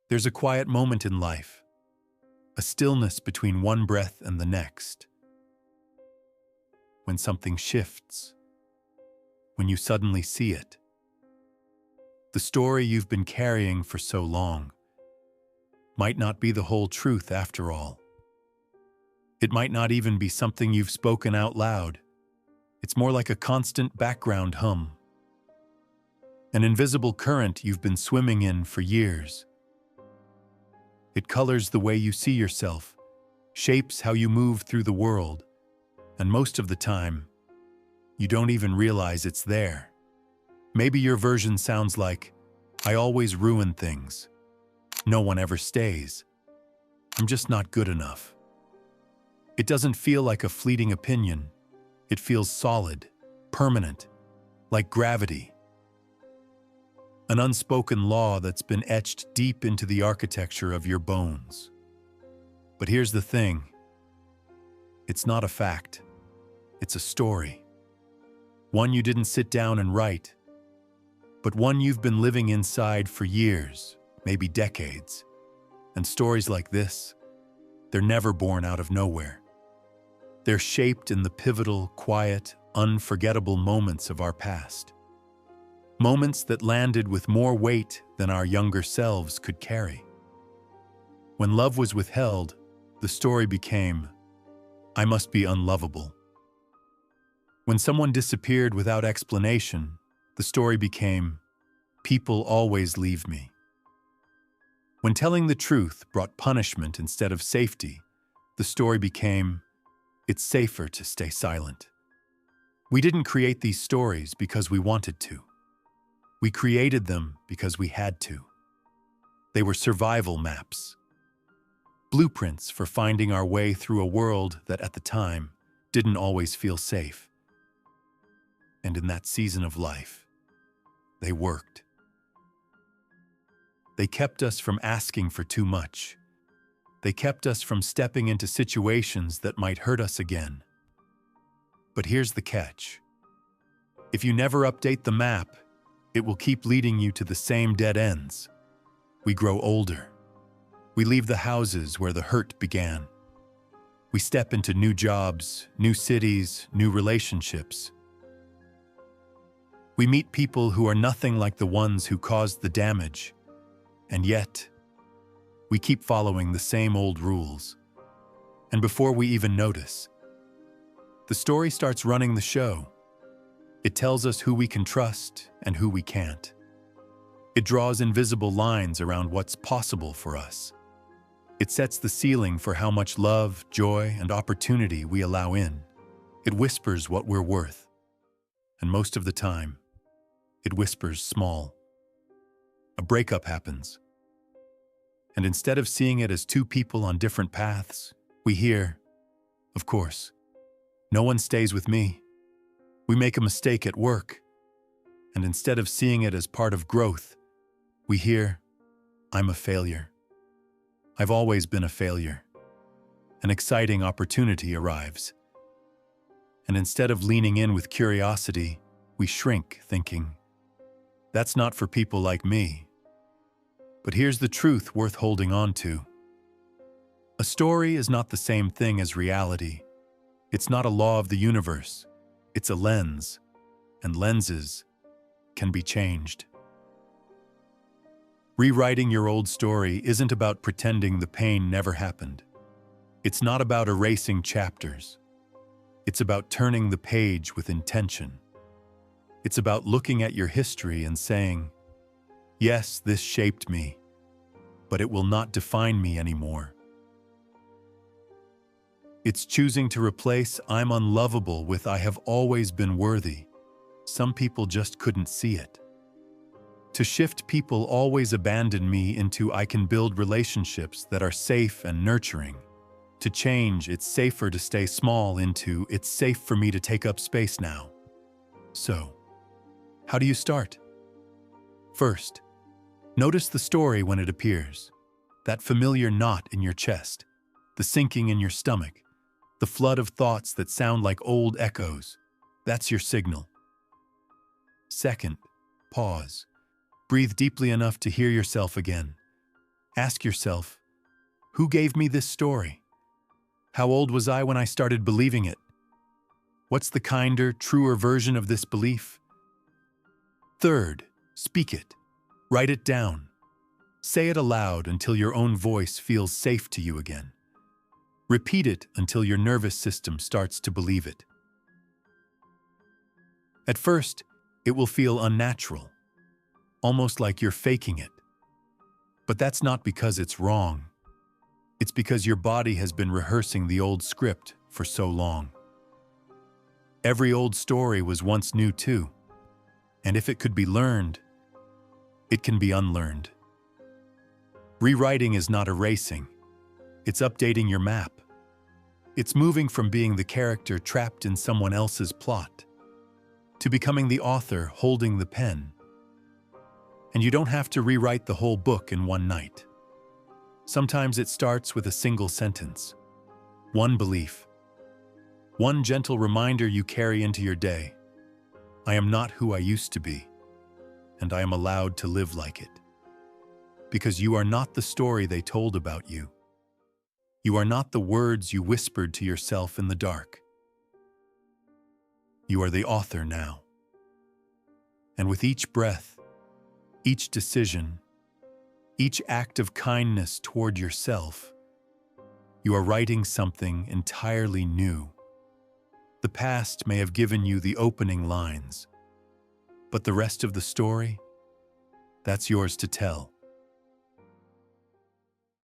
There's a quiet moment in life, a stillness between one breath and the next, when something shifts, when you suddenly see it. The story you've been carrying for so long might not be the whole truth after all. It might not even be something you've spoken out loud. It's more like a constant background hum, an invisible current you've been swimming in for years. It colors the way you see yourself, shapes how you move through the world, and most of the time, you don't even realize it's there. Maybe your version sounds like, "I always ruin things. No one ever stays. I'm just not good enough." It doesn't feel like a fleeting opinion. It feels solid, permanent, like gravity. An unspoken law that's been etched deep into the architecture of your bones. But here's the thing. It's not a fact. It's a story. One you didn't sit down and write, but one you've been living inside for years, maybe decades. And stories like this, they're never born out of nowhere. They're shaped in the pivotal, quiet, unforgettable moments of our past. Moments that landed with more weight than our younger selves could carry. When love was withheld, the story became, "I must be unlovable." When someone disappeared without explanation, the story became, "People always leave me." When telling the truth brought punishment instead of safety, the story became, "It's safer to stay silent." We didn't create these stories because we wanted to. We created them because we had to. They were survival maps, blueprints for finding our way through a world that at the time didn't always feel safe. And in that season of life, they worked. They kept us from asking for too much. They kept us from stepping into situations that might hurt us again. But here's the catch. If you never update the map, it will keep leading you to the same dead ends. We grow older. We leave the houses where the hurt began. We step into new jobs, new cities, new relationships. We meet people who are nothing like the ones who caused the damage. And yet, we keep following the same old rules. And before we even notice, the story starts running the show. It tells us who we can trust and who we can't. It draws invisible lines around what's possible for us. It sets the ceiling for how much love, joy, and opportunity we allow in. It whispers what we're worth. And most of the time, it whispers small. A breakup happens. And instead of seeing it as two people on different paths, we hear, "Of course, no one stays with me." We make a mistake at work. And instead of seeing it as part of growth, we hear, "I'm a failure. I've always been a failure." An exciting opportunity arrives. And instead of leaning in with curiosity, we shrink, thinking, "That's not for people like me." But here's the truth worth holding on to. A story is not the same thing as reality. It's not a law of the universe. It's a lens, and lenses can be changed. Rewriting your old story isn't about pretending the pain never happened. It's not about erasing chapters. It's about turning the page with intention. It's about looking at your history and saying, "Yes, this shaped me, but it will not define me anymore." It's choosing to replace "I'm unlovable" with "I have always been worthy." Some people just couldn't see it. To shift "people always abandon me" into "I can build relationships that are safe and nurturing." To change "it's safer to stay small" into "it's safe for me to take up space now." So, how do you start? First, notice the story when it appears. That familiar knot in your chest, the sinking in your stomach, the flood of thoughts that sound like old echoes. That's your signal. Second, pause. Breathe deeply enough to hear yourself again. Ask yourself, who gave me this story? How old was I when I started believing it? What's the kinder, truer version of this belief? Third, speak it. Write it down. Say it aloud until your own voice feels safe to you again. Repeat it until your nervous system starts to believe it. At first, it will feel unnatural, almost like you're faking it. But that's not because it's wrong. It's because your body has been rehearsing the old script for so long. Every old story was once new too, and if it could be learned, it can be unlearned. Rewriting is not erasing, it's updating your map. It's moving from being the character trapped in someone else's plot to becoming the author holding the pen. And you don't have to rewrite the whole book in one night. Sometimes it starts with a single sentence, one belief, one gentle reminder you carry into your day. I am not who I used to be, and I am allowed to live like it. Because you are not the story they told about you. You are not the words you whispered to yourself in the dark. You are the author now. And with each breath, each decision, each act of kindness toward yourself, you are writing something entirely new. The past may have given you the opening lines, but the rest of the story, that's yours to tell.